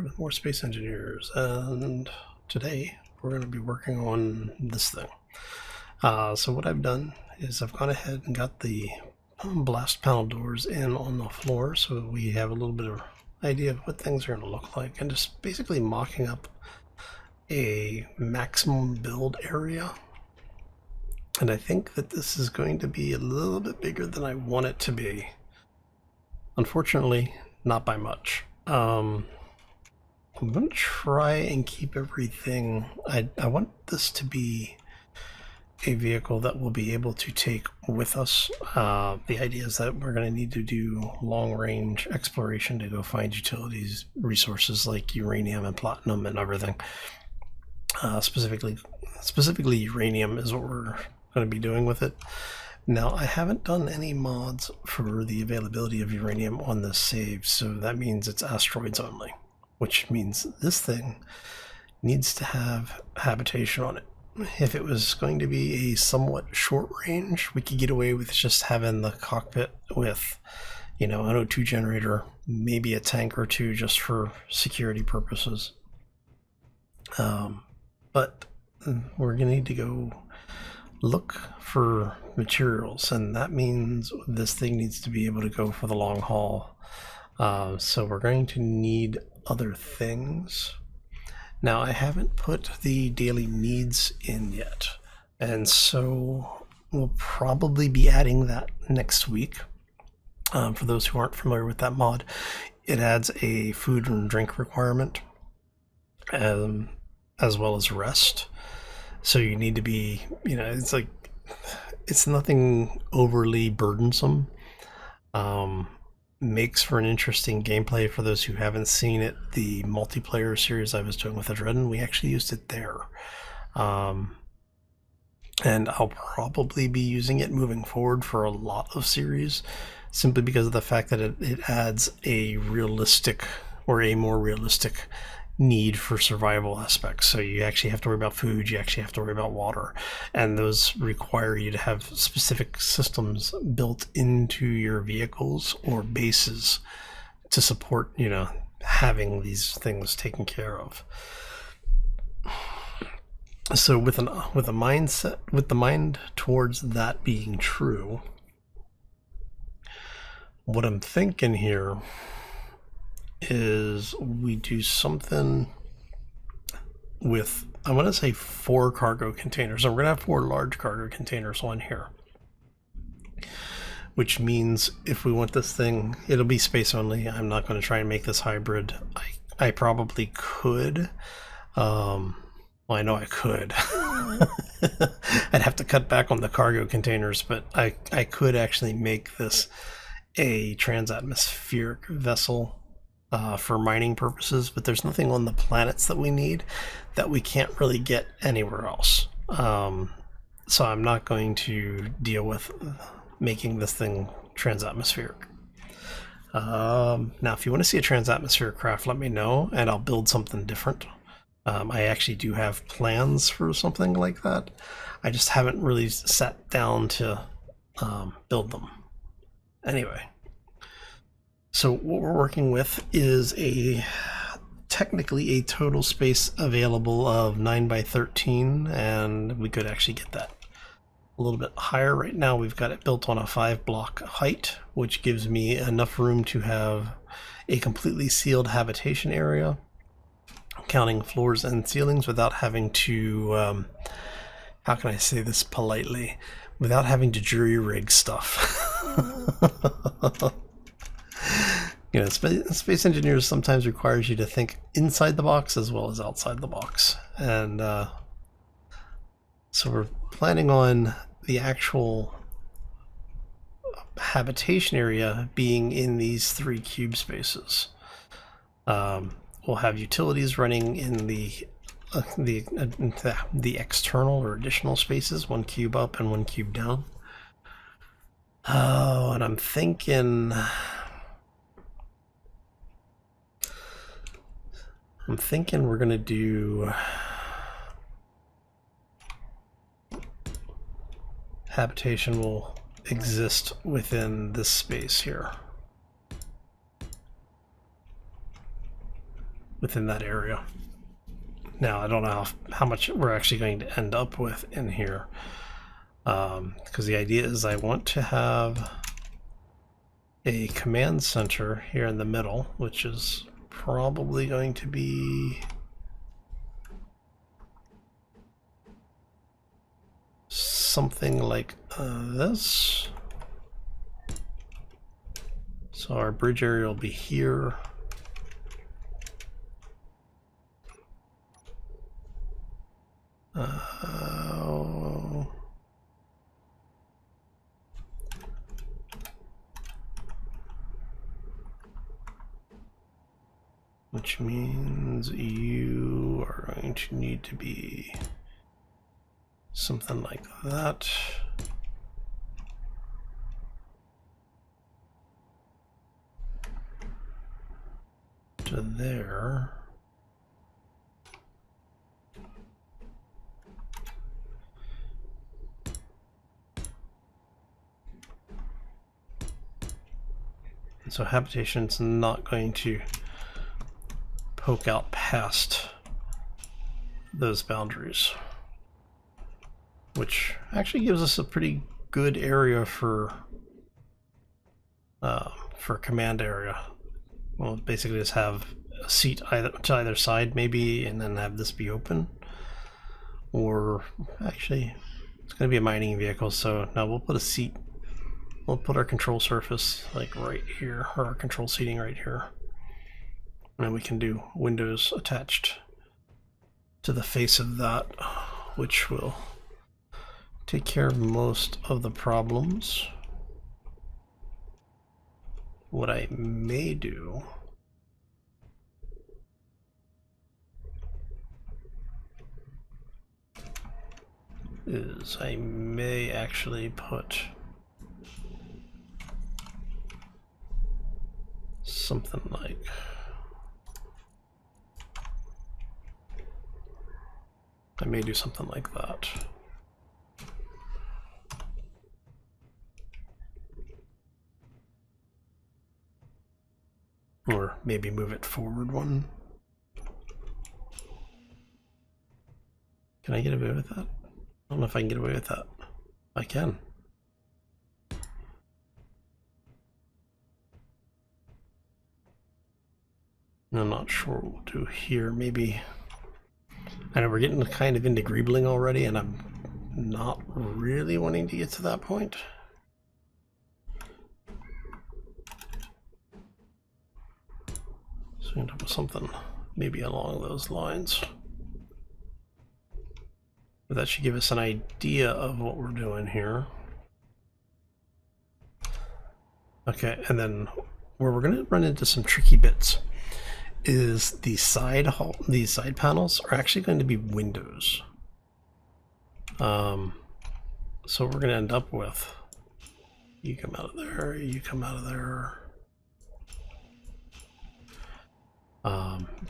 with more space engineers, and today we're going to be working on this thing. So what I've done is I've gone ahead and got the blast panel doors in on the floor, so we have a little bit of idea of what things are going to look like, and just basically mocking up a maximum build area. And I think that this is going to be a little bit bigger than I want it to be. Unfortunately, not by much. I'm going to try and keep everything. I want this to be a vehicle that we'll be able to take with us. The idea is that we're going to need to do long-range exploration to go find utilities, resources like uranium and platinum and everything. Specifically uranium is what we're going to be doing with it. Now, I haven't done any mods for the availability of uranium on this save, so that means it's asteroids only, which means this thing needs to have habitation on it. If it was going to be a somewhat short range, we could get away with just having the cockpit with, an O2 generator, maybe a tank or two just for security purposes. But we're going to need to go look for materials, and that means this thing needs to be able to go for the long haul. So we're going to need other things. Now, I haven't put the daily needs in yet, and so we'll probably be adding that next week. For those who aren't familiar with that mod, it adds a food and drink requirement, as well as rest. So you need to be, it's nothing overly burdensome. Makes for an interesting gameplay for those who haven't seen it. The multiplayer series I was doing with Adrenaline, we actually used it there. And I'll probably be using it moving forward for a lot of series, simply because of the fact that it adds a realistic, or a more realistic, need for survival aspects. So you actually have to worry about food, you actually have to worry about water, and those require you to have specific systems built into your vehicles or bases to support, having these things taken care of. So with the mind towards that being true, what I'm thinking here is we do something with, I want to say 4 cargo containers. So we're going to have 4 large cargo containers on here, which means if we want this thing, it'll be space only. I'm not going to try and make this hybrid. I probably could. Well, I know I could. I'd have to cut back on the cargo containers, but I could actually make this a transatmospheric vessel for mining purposes, but there's nothing on the planets that we need that we can't really get anywhere else. So I'm not going to deal with making this thing transatmospheric. Now, if you want to see a transatmospheric craft, let me know, and I'll build something different. I actually do have plans for something like that. I just haven't really sat down to build them. Anyway. So what we're working with is technically a total space available of 9 by 13, and we could actually get that a little bit higher. Right now we've got it built on a 5-block height, which gives me enough room to have a completely sealed habitation area, counting floors and ceilings, without having to, how can I say this politely, without having to jury rig stuff. Space engineers sometimes requires you to think inside the box as well as outside the box. And so we're planning on the actual habitation area being in these 3 cube spaces. We'll have utilities running in the external or additional spaces, 1 cube up and 1 cube down. Oh, and I'm thinking we're going to do habitation will exist within this space here, within that area. Now, I don't know how much we're actually going to end up with in here, because the idea is I want to have a command center here in the middle, which is probably going to be something like this. So our bridge area will be here. Which means you are going to need to be something like that. To there. And so habitation's not going to poke out past those boundaries, which actually gives us a pretty good area for command area. Well, basically just have a seat to either side maybe, and then have this be open. Or actually, it's going to be a mining vehicle, so now we'll put a seat. We'll put our control surface like right here, or our control seating right here. And we can do windows attached to the face of that, which will take care of most of the problems. What I may do is I may actually put something like I may do something like that. Or maybe move it forward one. Can I get away with that? I don't know if I can get away with that. I can. I'm not sure what we'll do here. Maybe, I know we're getting kind of into greebling already, and I'm not really wanting to get to that point. So end up with something maybe along those lines. But that should give us an idea of what we're doing here. Okay, and then where we're going to run into some tricky bits is these side panels are actually going to be windows. So what we're going to end up with, you come out of there, you come out of there.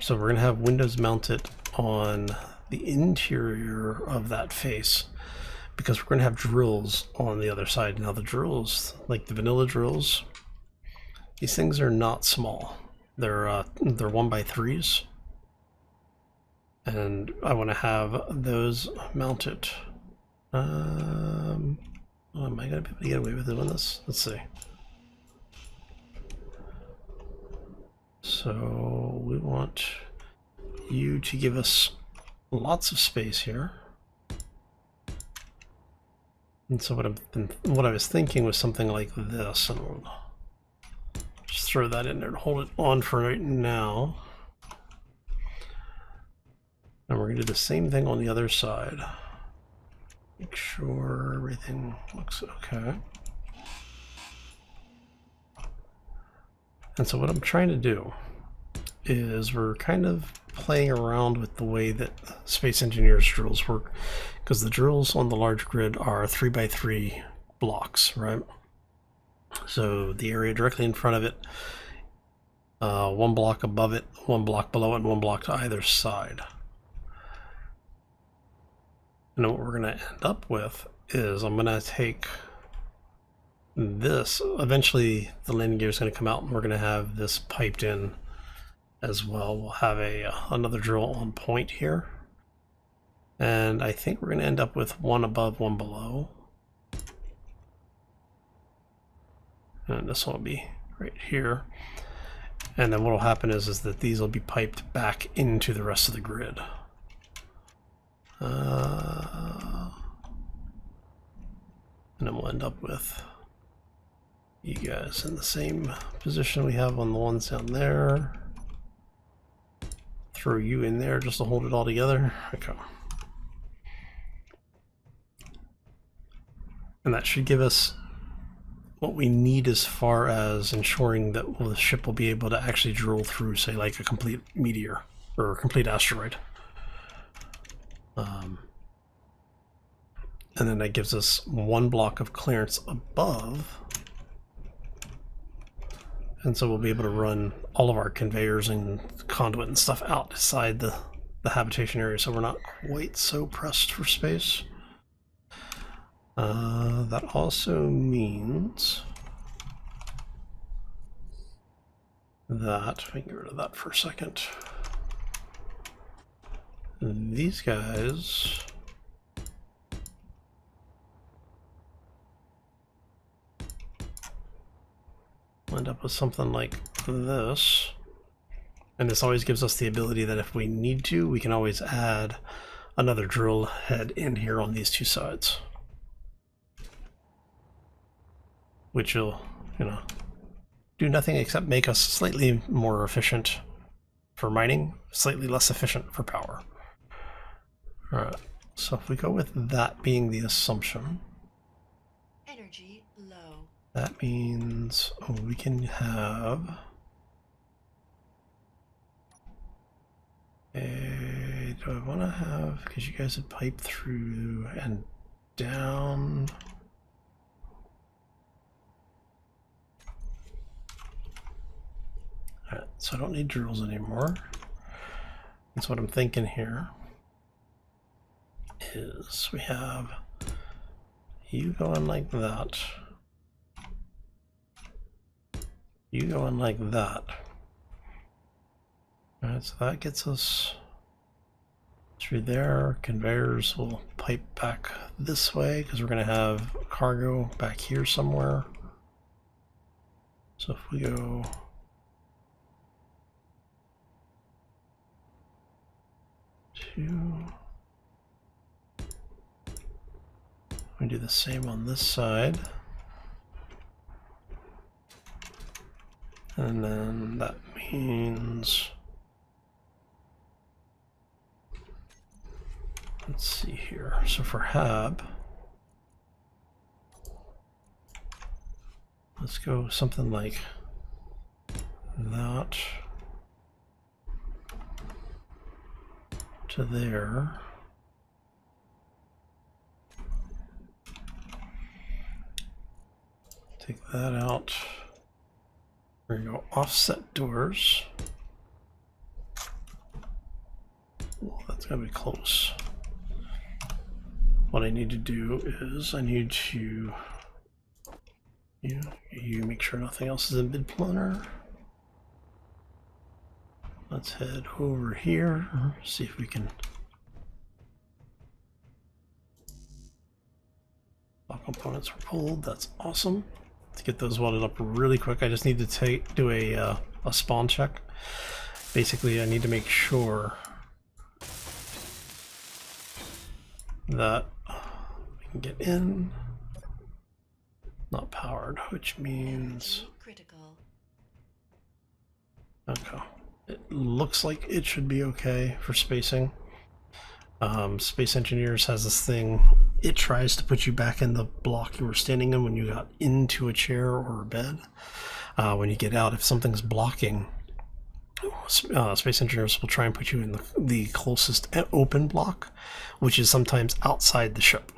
So we're going to have windows mounted on the interior of that face, because we're going to have drills on the other side. Now the drills, like the vanilla drills, these things are not small. They're 1x3s, and I want to have those mounted. Am I going to be able to get away with doing this? Let's see. So we want you to give us lots of space here. And so what I was thinking was something like this, and we'll just throw that in there to hold it on for right now. And we're going to do the same thing on the other side. Make sure everything looks okay. And so what I'm trying to do is we're kind of playing around with the way that Space Engineers drills work, because the drills on the large grid are 3x3 blocks, right? So the area directly in front of it, one block above it, one block below it, and one block to either side. And what we're going to end up with is I'm going to take this. Eventually the landing gear is going to come out, and we're going to have this piped in as well. We'll have another drill on point here. And I think we're going to end up with one above, one below. And this one will be right here. And then what will happen is that these will be piped back into the rest of the grid. And then we'll end up with you guys in the same position we have on the ones down there. Throw you in there just to hold it all together. Okay. And that should give us what we need as far as ensuring that the ship will be able to actually drill through, say, like a complete meteor or a complete asteroid. And then that gives us one block of clearance above. And so we'll be able to run all of our conveyors and conduit and stuff outside the habitation area, so we're not quite so pressed for space. That also means that, we can get rid of that for a second. These guys end up with something like this. And this always gives us the ability that if we need to, we can always add another drill head in here on these two sides. Which will, do nothing except make us slightly more efficient for mining, slightly less efficient for power. Alright, so if we go with that being the assumption, energy low. That means we can have a, do I want to have, because you guys have piped through and down. Alright, so I don't need drills anymore. That's what I'm thinking here. Is we have you going like that. You going like that. Alright, so that gets us through there. Conveyors will pipe back this way because we're going to have cargo back here somewhere. So if we go to, we do the same on this side. And then that means, let's see here. So for HAB, let's go something like that to there. Take that out. We're going to go offset doors. Well, that's going to be close. What I need to do is I need to you make sure nothing else is in mid-planar. Let's head over here, see if we can. All components are pulled, that's awesome. To get those welded up really quick, I just need to do a spawn check. Basically, I need to make sure that we can get in. Not powered, which means critical. Okay. It looks like it should be okay for spacing. Space Engineers has this thing, it tries to put you back in the block you were standing in when you got into a chair or a bed. When you get out, if something's blocking, Space Engineers will try and put you in the closest open block, which is sometimes outside the ship.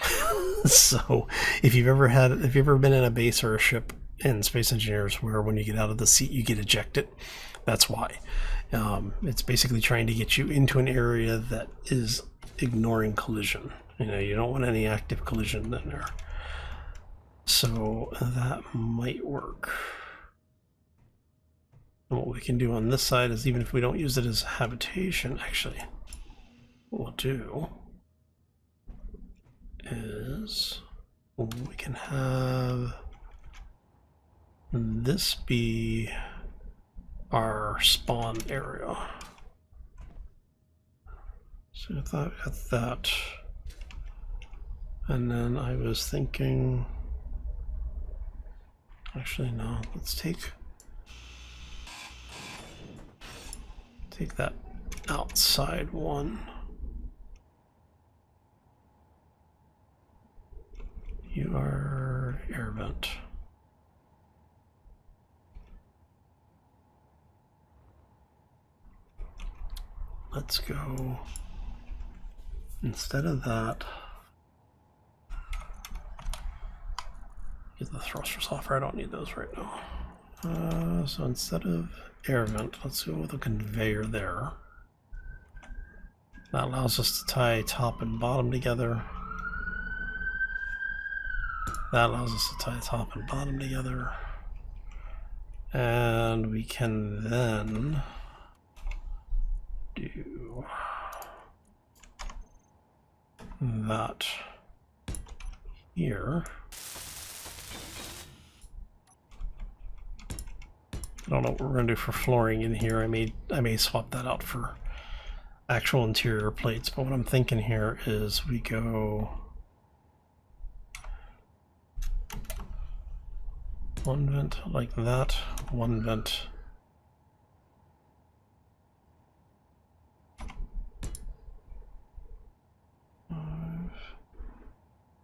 So if you've ever been in a base or a ship in Space Engineers where when you get out of the seat you get ejected, that's why. It's basically trying to get you into an area that is ignoring collision. You don't want any active collision in there. So that might work. And what we can do on this side is, even if we don't use it as habitation, actually, what we'll do is we can have this be our spawn area. So I thought I got that. And then I was thinking, actually no, let's take that outside one. You are air vent. Let's go, instead of that, get the thrusters off. I don't need those right now. So instead of air vent, let's go with a conveyor there. That allows us to tie top and bottom together. That allows us to tie top and bottom together. And we can then do that here. I don't know what we're going to do for flooring in here. I may swap that out for actual interior plates, but what I'm thinking here is we go one vent like that, one vent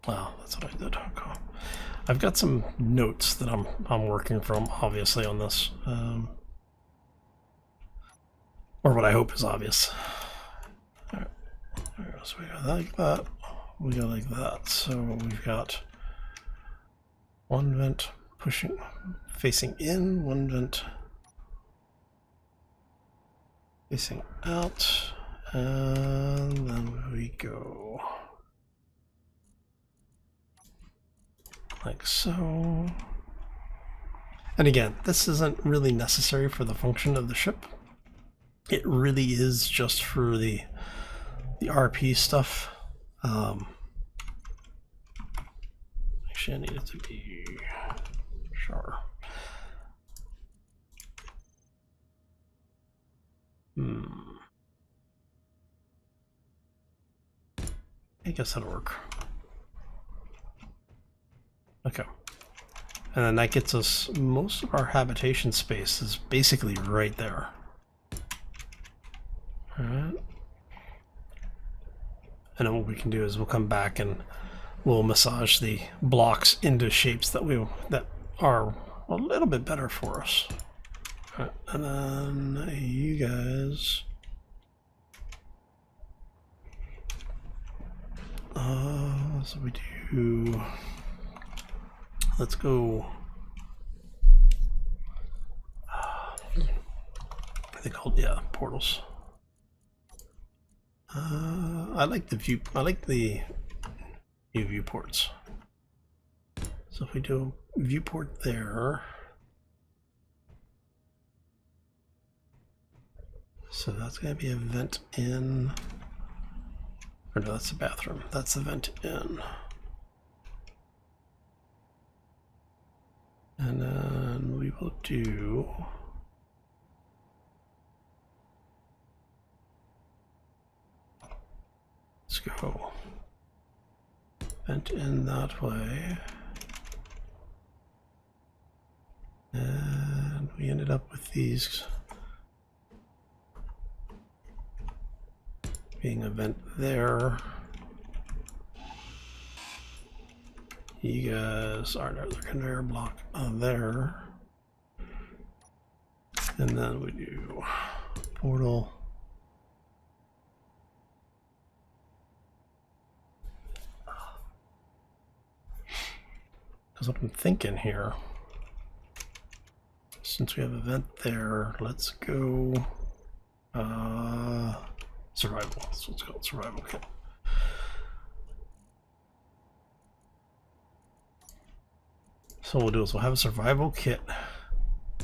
wow, that's what I did. Okay. I've got some notes that I'm working from, obviously, on this, or what I hope is obvious. All right. So we go like that. We go like that. So we've got one vent pushing, facing in, one vent facing out, and then we go like so. And again, this isn't really necessary for the function of the ship. It really is just for the RP stuff. Actually, I need it to be sure. I guess that'll work. Okay. And then that gets us, most of our habitation space is basically right there. Alright. And then what we can do is we'll come back and we'll massage the blocks into shapes that are a little bit better for us. All right. And then you guys, so we do, let's go, I think called, yeah, portals. I like the viewports. So if we do a viewport there, so that's going to be a vent in, or no, that's the bathroom. That's the vent in. And then we will do, let's go vent in that way. And we ended up with these being a vent there. You guys are another conveyor block there. And then we do portal. Because what I'm thinking here, since we have a vent there, let's go survival. That's what's called survival kit. So what we'll do is we'll have a survival kit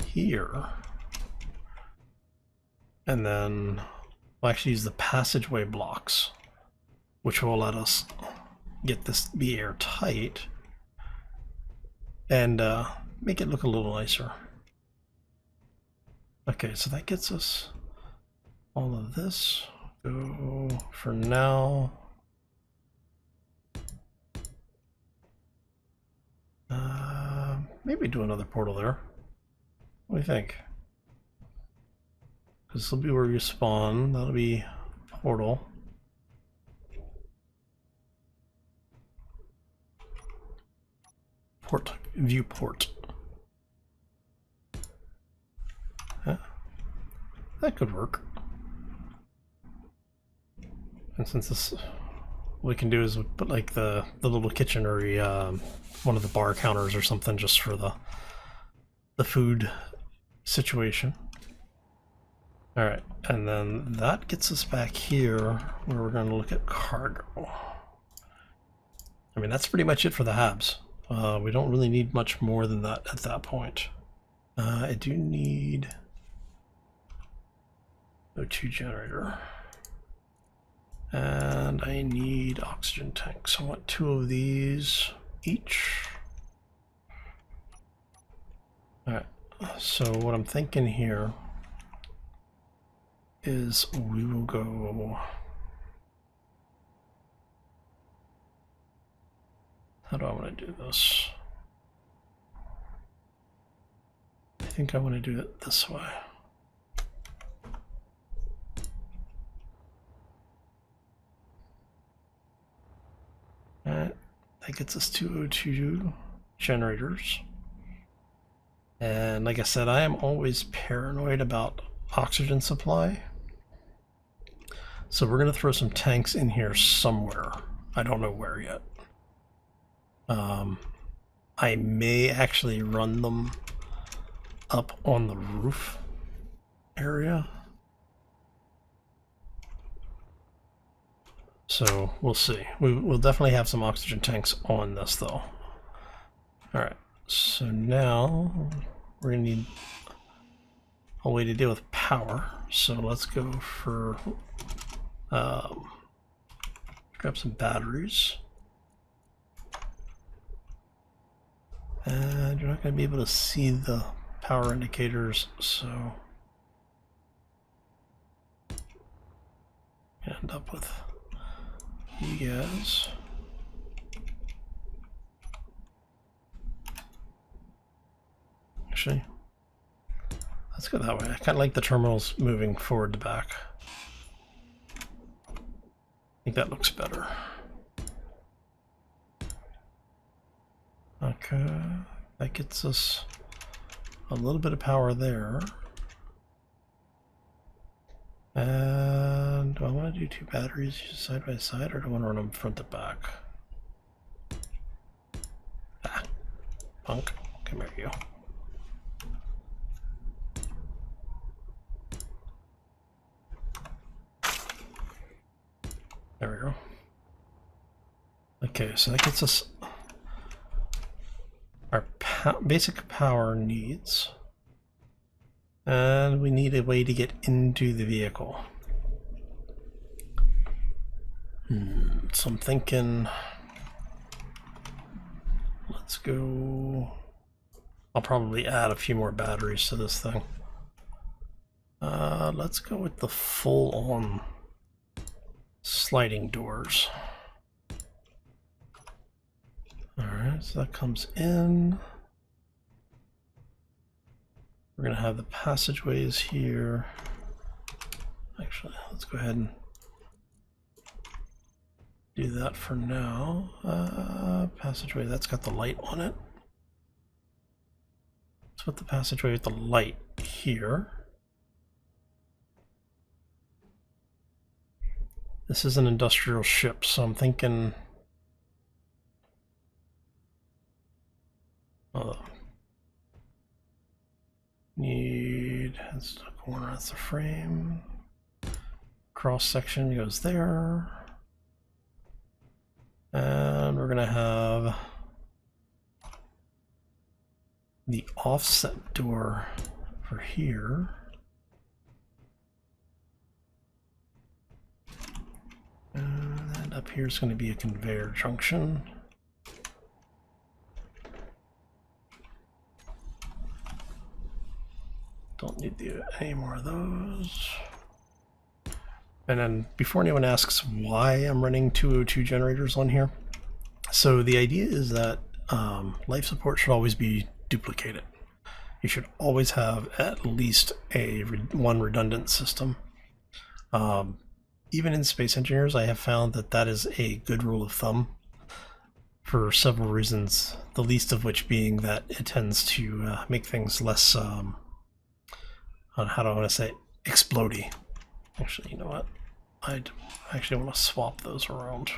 here. And then we'll actually use the passageway blocks, which will let us get this be airtight and make it look a little nicer. Okay, so that gets us all of this. Go for now. Maybe do another portal there. What do you think? Because this will be where you spawn. That'll be portal. Port viewport. Yeah, that could work. And since this, what we can do is we put like the little kitchen or one of the bar counters or something just for the food situation. All right, and then that gets us back here where we're going to look at cargo. I mean, that's pretty much it for the Habs. We don't really need much more than that at that point. I do need O2 generator. And I need oxygen tanks. I want 2 of these each. Alright, so what I'm thinking here is we will go... How do I want to do this? I think I want to do it this way. Alright, that gets us 2 O2 generators. And like I said, I am always paranoid about oxygen supply. So we're going to throw some tanks in here somewhere. I don't know where yet. I may actually run them up on the roof area. So we'll see. We'll definitely have some oxygen tanks on this though. Alright, so now we're going to need a way to deal with power. So let's go for grab some batteries. And you're not going to be able to see the power indicators, so end up with you guys. Actually, let's go that way. I kind of like the terminals moving forward to back. I think that looks better. Okay, that gets us a little bit of power there. And do I want to do 2 batteries side by side, or do I want to run them front to back? Ah, punk, come here, you. There we go. Okay, so that gets us our basic power needs. And we need a way to get into the vehicle. So I'm thinking, let's go, I'll probably add a few more batteries to this thing. Let's go with the full-on sliding doors. Alright, so that comes in. We're going to have the passageways here. Actually, let's go ahead and do that for now. Passageway, that's got the light on it. Let's put the passageway with the light here. This is an industrial ship, so I'm thinking... that's the corner, that's the frame. Cross section goes there. And we're gonna have the offset door for here. Up here is going to be a conveyor junction. Don't need any more of those. And then before anyone asks why I'm running 202 generators on here, so the idea is that life support should always be duplicated. You should always have at least one redundant system. Even in Space Engineers, I have found that that is a good rule of thumb for several reasons, the least of which being that it tends to make things less, how do I want to say, explodey. Actually, you know what? I'd actually want to swap those around.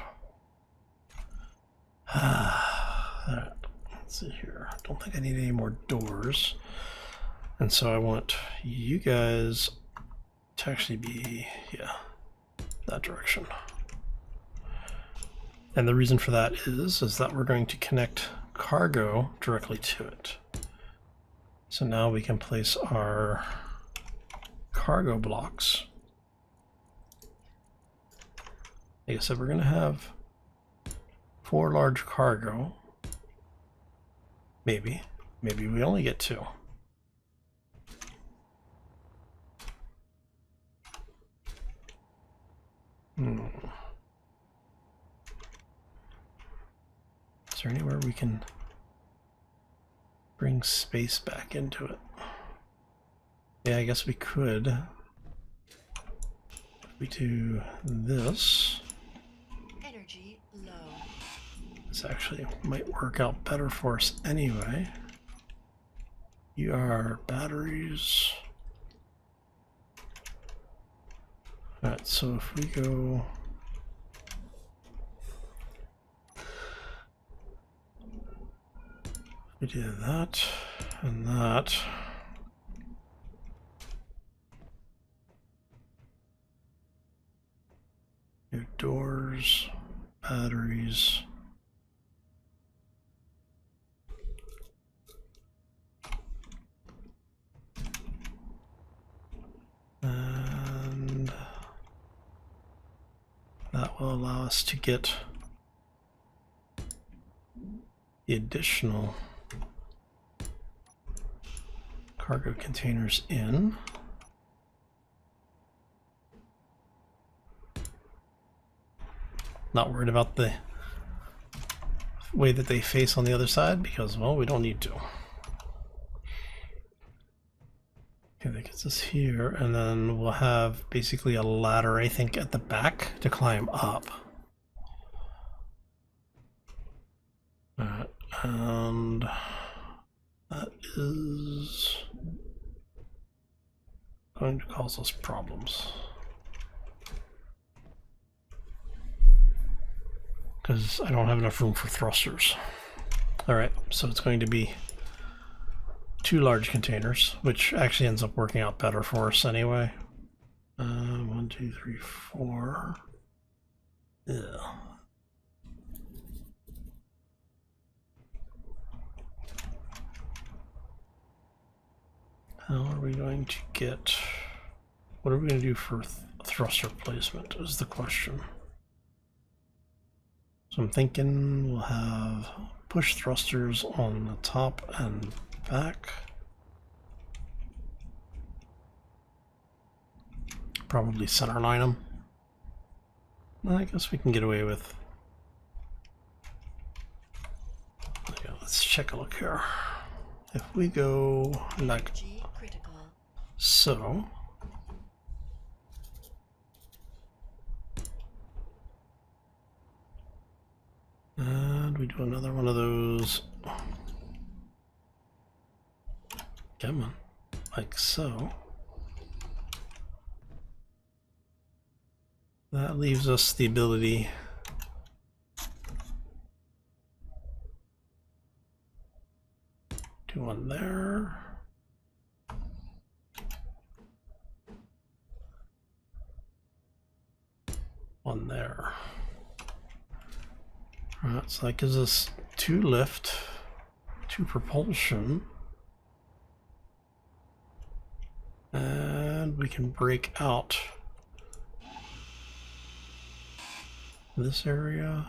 Alright, let's see here. I don't think I need any more doors. And so I want you guys to actually be, yeah, that direction. And the reason for that is that we're going to connect cargo directly to it. So now we can place our cargo blocks. Like I said, we're going to have 4 large cargo. Maybe we only get 2. Is there anywhere we can bring space back into it? Yeah, I guess we could. If we do this. Energy low. This actually might work out better for us anyway. You are batteries. Alright, so if we go... we do that and that. New doors, batteries. And that will allow us to get the additional cargo containers in. Not worried about the way that they face on the other side because, well, we don't need to. Okay, that gets us here, and then we'll have basically a ladder, I think, at the back to climb up. Alright, and that is going to cause us problems. Because I don't have enough room for thrusters. Alright, so it's going to be 2 large containers, which actually ends up working out better for us anyway. 1, 2, 3, 4. Yeah. How are we going to get... what are we going to do for thruster placement is the question. So I'm thinking we'll have push thrusters on the top and back. Probably center line them. I guess we can get away with... okay, let's check a look here. If we go like so, and we do another one of those, come on, like so, that leaves us the ability to one there. One there. Alright, so that gives us 2 lift, 2 propulsion. And we can break out this area.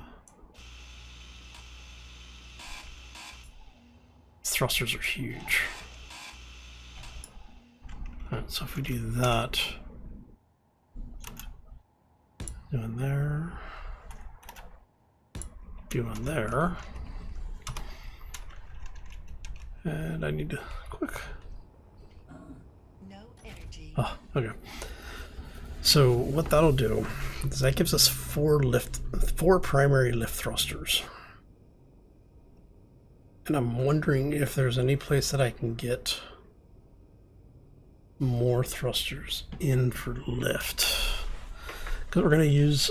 Thrusters are huge. Alright, so if we do that, do one there, do one there, and I need to quick. No energy. Oh, okay. So what that'll do is that gives us four primary lift thrusters. And I'm wondering if there's any place that I can get more thrusters in for lift. Because we're going to use,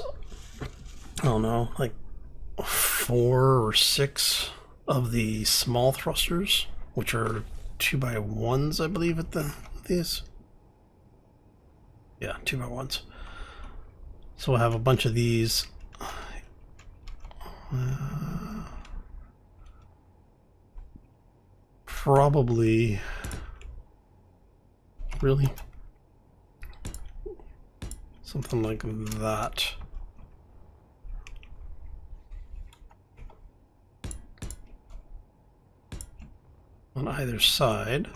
I don't know, like 4 or 6 of the small thrusters, which are 2x1s, I believe, at these. Yeah, 2x1s. So we'll have a bunch of these. Probably, really, something like that. On either side.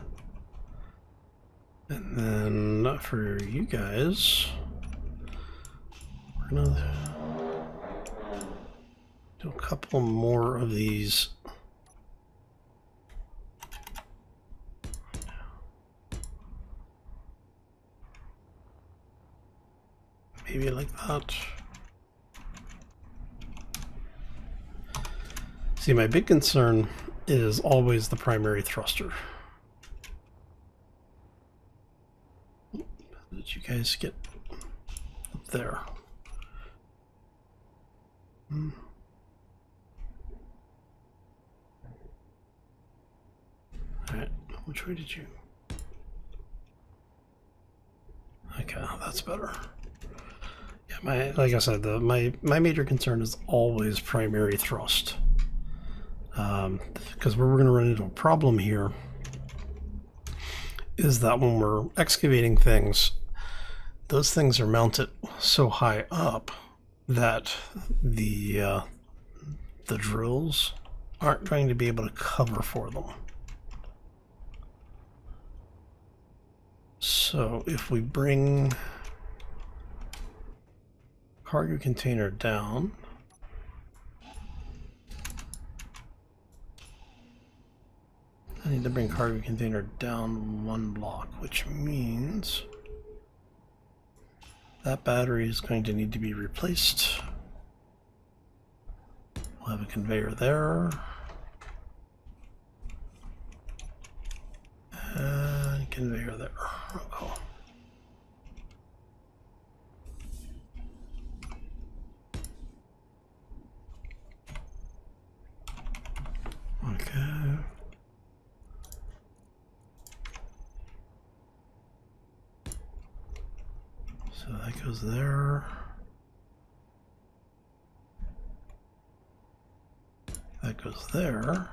And then for you guys, we're gonna do a couple more of these. Maybe like that. See, my big concern is always the primary thruster. Did you guys get up there? Alright, which way did you? Okay, that's better. Yeah, like I said, my major concern is always primary thrust. Because where we're going to run into a problem here is that when we're excavating things, those things are mounted so high up that the drills aren't going to be able to cover for them. So if we bring cargo container down, I need to bring cargo container down 1 block, which means that battery is going to need to be replaced. We'll have a conveyor there. And conveyor there. Okay. Okay. So that goes there. That goes there.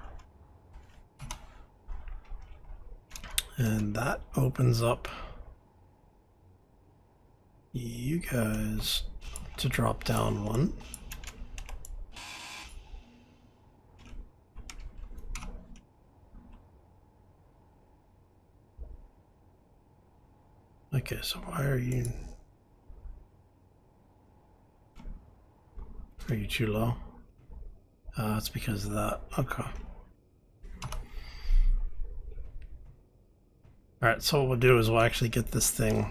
And that opens up you guys to drop down 1. Okay, so why are you too low? It's because of that. Okay. Alright, so what we'll do is we'll actually get this thing,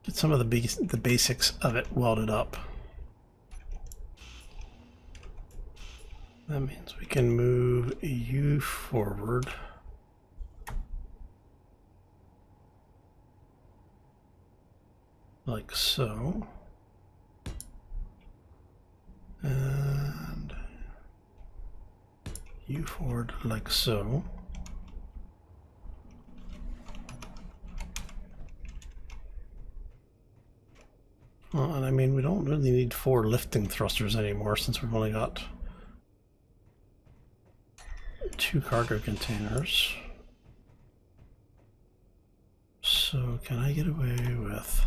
get some of the basics of it welded up. That means we can move you forward. Like so. And you forward like so. Well, and I mean, we don't really need 4 lifting thrusters anymore since we've only got 2 cargo containers. So can I get away with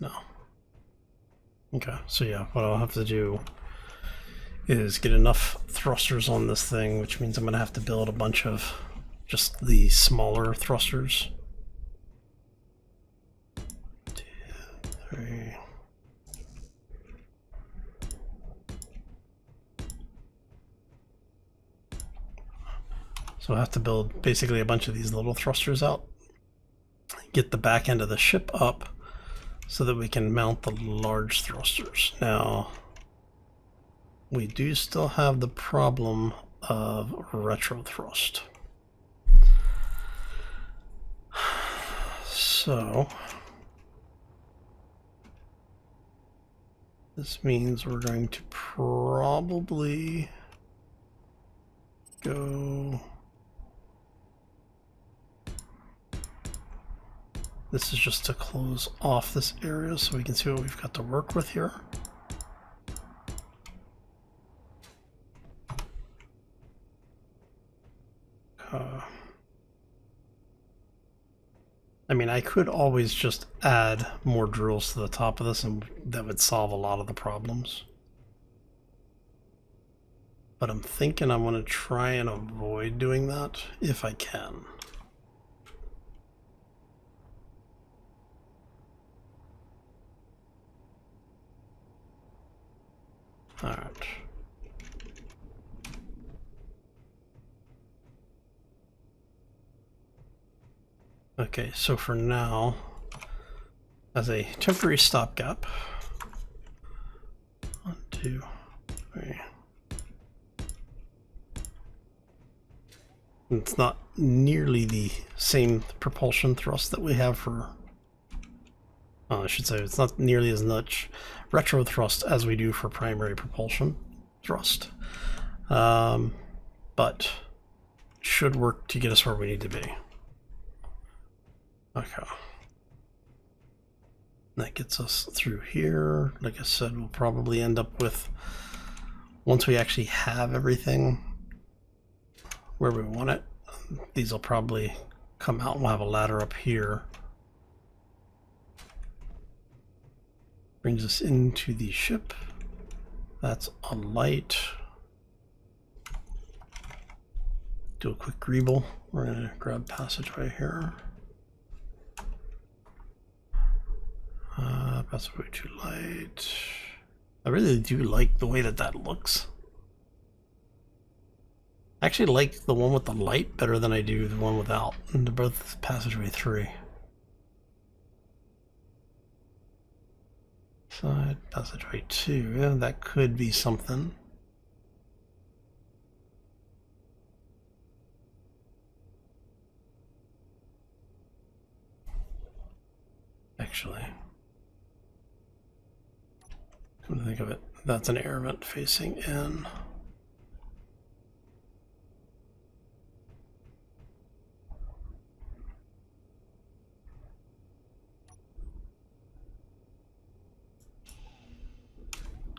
No. Okay, so yeah, what I'll have to do is get enough thrusters on this thing, which means I'm going to have to build a bunch of just the smaller thrusters. 2, 3. So I have to build basically a bunch of these little thrusters out, get the back end of the ship up so that we can mount the large thrusters. Now, we do still have the problem of retro thrust. So this means we're going to probably go... This is just to close off this area so we can see what we've got to work with here. I mean, I could always just add more drills to the top of this and that would solve a lot of the problems. But I'm thinking I'm going to try and avoid doing that if I can. All right. Okay, so for now, as a temporary stopgap, 1, 2, 3. It's not nearly the same propulsion thrust that we have for, I should say, it's not nearly as much retro thrust as we do for primary propulsion thrust, but should work to get us where we need to be. Okay. That gets us through here. Like I said, we'll probably end up with, once we actually have everything where we want it, these will probably come out and we'll have a ladder up here. Brings us into the ship. That's a light. Do a quick greeble. We're going to grab passageway here. Passageway to light. I really do like the way that that looks. I actually like the one with the light better than I do the one without. And they're both passageway 3. Side passageway 2. Yeah, that could be something. Actually, come to think of it, that's an air vent facing in.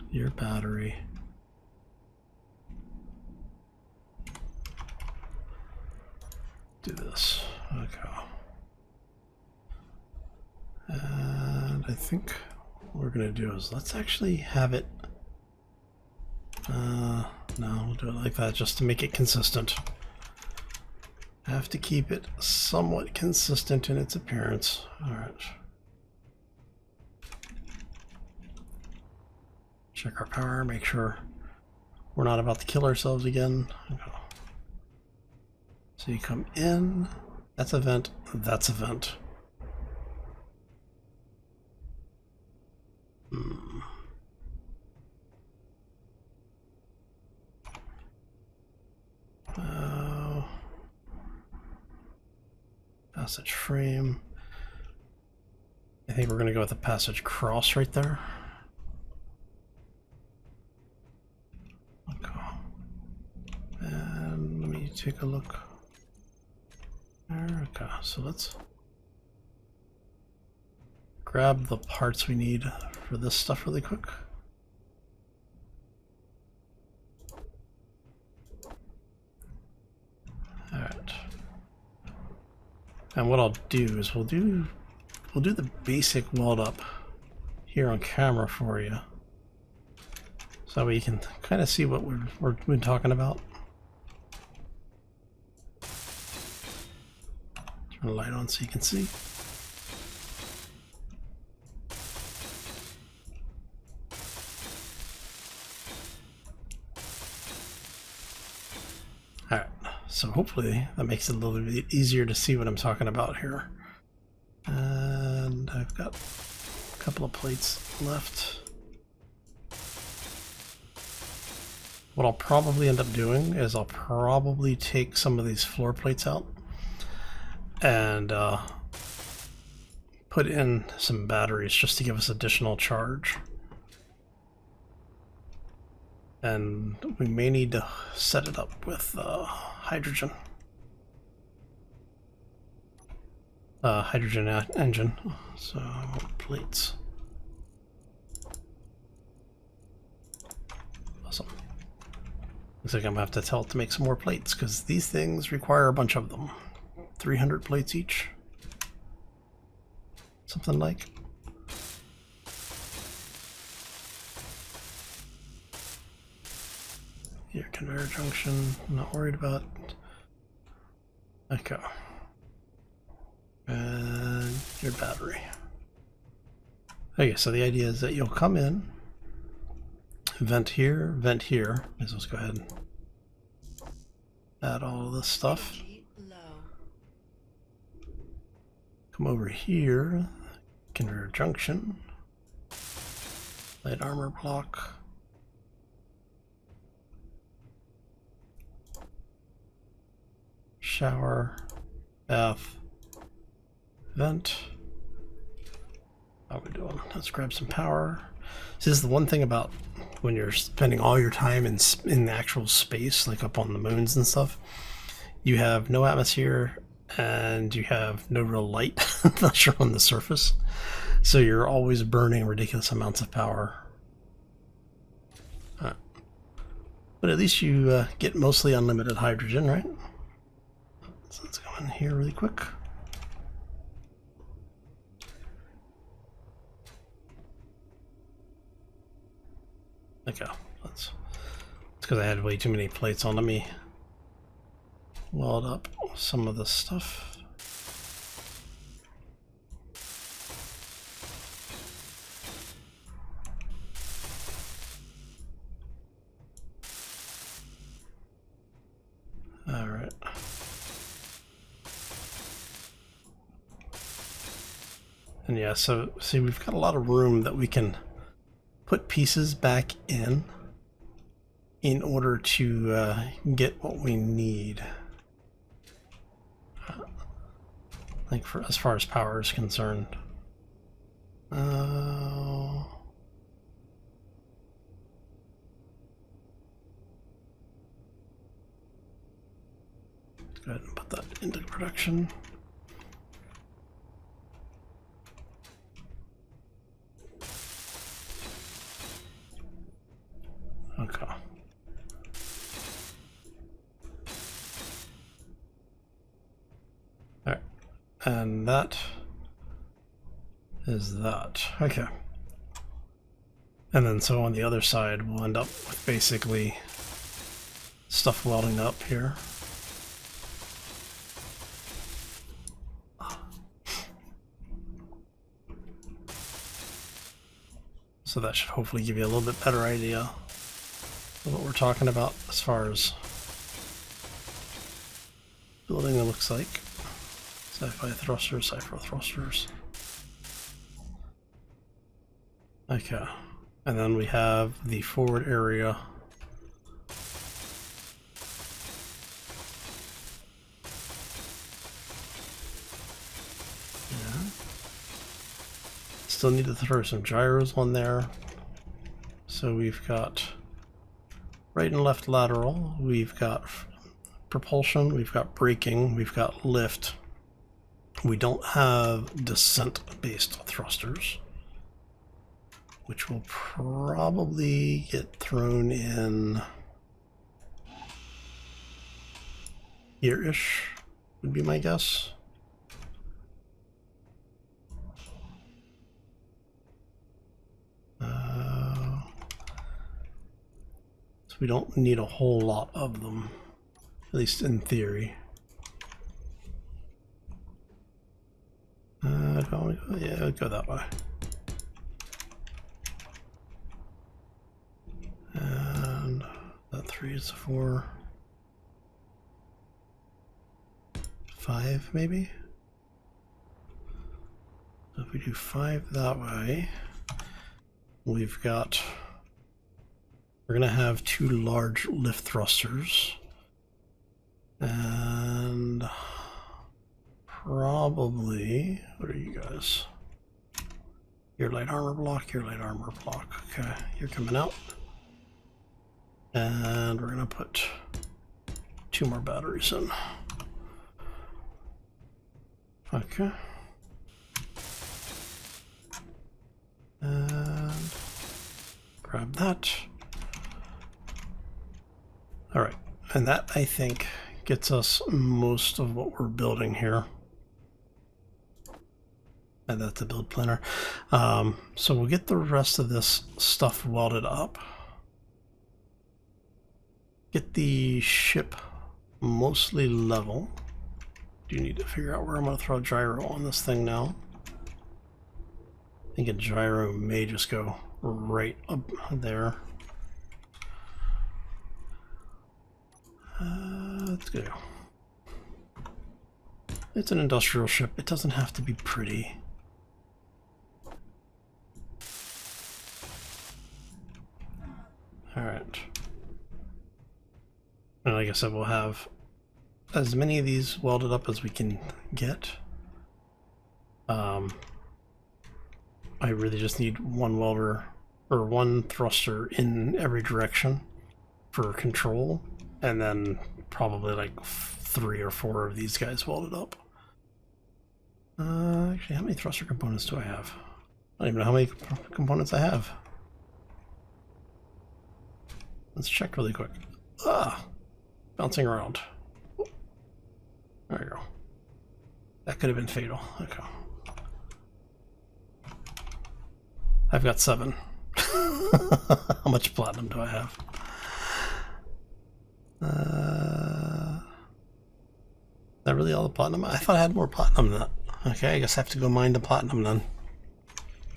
Your battery. Do this. Okay. And I think what we're going to do is let's actually have it. No, we'll do it like that just to make it consistent. Have to keep it somewhat consistent in its appearance. All right. Check our power, make sure we're not about to kill ourselves again. Okay. So you come in, that's a vent, that's a vent. Passage frame. I think we're going to go with the passage cross right there. Okay. And let me take a look. There, okay, so let's grab the parts we need for this stuff really quick. All right. And what I'll do is we'll do the basic weld up here on camera for you, so we can kind of see what we've been talking about. Turn the light on so you can see. Alright, so hopefully that makes it a little bit easier to see what I'm talking about here. And I've got a couple of plates left. What I'll probably end up doing is I'll probably take some of these floor plates out and put in some batteries just to give us additional charge. And we may need to set it up with hydrogen. Hydrogen engine. So plates. Awesome. Looks like I'm gonna have to tell it to make some more plates because these things require a bunch of them. 300 plates each. Something like. Your conveyor junction, I'm not worried about. Okay. And your battery. Okay, so the idea is that you'll come in, vent here, vent here. Let's go ahead and add all of this stuff. Come over here, conveyor junction, light armor block. Shower, bath, vent. How are we doing? Let's grab some power. This is the one thing about when you're spending all your time in the actual space, like up on the moons and stuff. You have no atmosphere and you have no real light unless you're on the surface. So you're always burning ridiculous amounts of power. But at least you get mostly unlimited hydrogen, right? So let's go in here really quick. Okay, it's because I had way too many plates on. Let me weld up some of this stuff. All right. And yeah, so see, we've got a lot of room that we can put pieces back in order to get what we need. Like for as far as power is concerned. Let's go ahead and put that into production. Okay. Alright. And that is that. Okay. And then so on the other side we'll end up with basically stuff welding up here. So that should hopefully give you a little bit better idea of what we're talking about as far as building it looks like. Sci-fi thrusters, Cypher thrusters. Okay. And then we have the forward area. Still need to throw some gyros on there. So we've got right and left lateral, we've got propulsion, we've got braking, we've got lift. We don't have descent-based thrusters, which will probably get thrown in here-ish, would be my guess. So we don't need a whole lot of them, at least in theory. Do I want to go? Yeah, I'll go that way. And that 3 is 4. 5 maybe? So if we do 5 that way, we're gonna have 2 large lift thrusters. And probably, what are you guys? Your light armor block, your light armor block. Okay, you're coming out. And we're gonna put 2 more batteries in. Okay. And grab that. All right, and that I think gets us most of what we're building here. And that's the build planner. So we'll get the rest of this stuff welded up. Get the ship mostly level. Do need to figure out where I'm going to throw a gyro on this thing now. I think a gyro may just go right up there. Let's go. It's an industrial ship. It doesn't have to be pretty. Alright. And like I said, we'll have as many of these welded up as we can get. I really just need one welder or one thruster in every direction for control, and then probably like 3 or 4 of these guys welded up. Actually, how many thruster components do I have? I don't even know how many components I have. Let's check really quick. Bouncing around. There you go. That could have been fatal. Okay. I've got 7. How much platinum do I have? Is that really all the platinum? I thought I had more platinum than that. Okay, I guess I have to go mine the platinum then.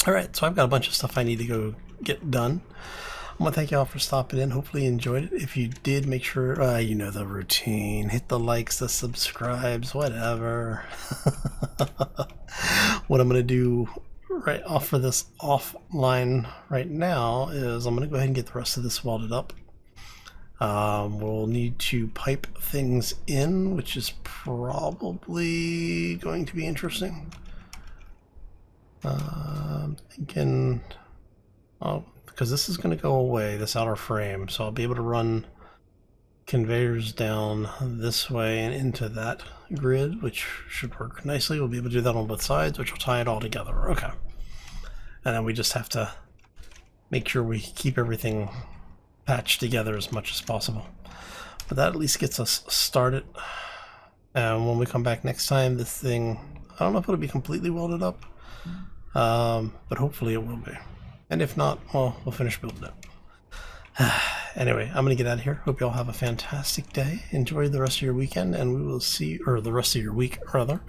Alright, so I've got a bunch of stuff I need to go get done. I want to thank you all for stopping in. Hopefully you enjoyed it. If you did, make sure, you know the routine. Hit the likes, the subscribes, whatever. What I'm going to do right off for this offline right now is I'm going to go ahead and get the rest of this welded up. We'll need to pipe things in, which is probably going to be interesting. Thinking, because this is going to go away, this outer frame, so I'll be able to run conveyors down this way and into that grid, which should work nicely. We'll be able to do that on both sides, which will tie it all together. Okay. And then we just have to make sure we keep everything patched together as much as possible. But that at least gets us started. And when we come back next time, this thing, I don't know if it'll be completely welded up, but hopefully it will be. And if not, well, we'll finish building it. Anyway, I'm going to get out of here. Hope you all have a fantastic day. Enjoy the rest of your weekend, and we will see, or the rest of your week, rather.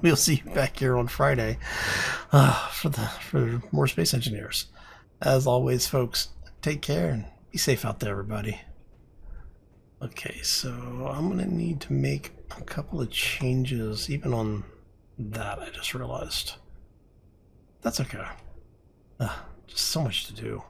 We'll see you back here on Friday for more Space Engineers. As always, folks, take care and be safe out there, everybody. Okay, so I'm going to need to make a couple of changes, even on that, I just realized. That's okay. Just so much to do.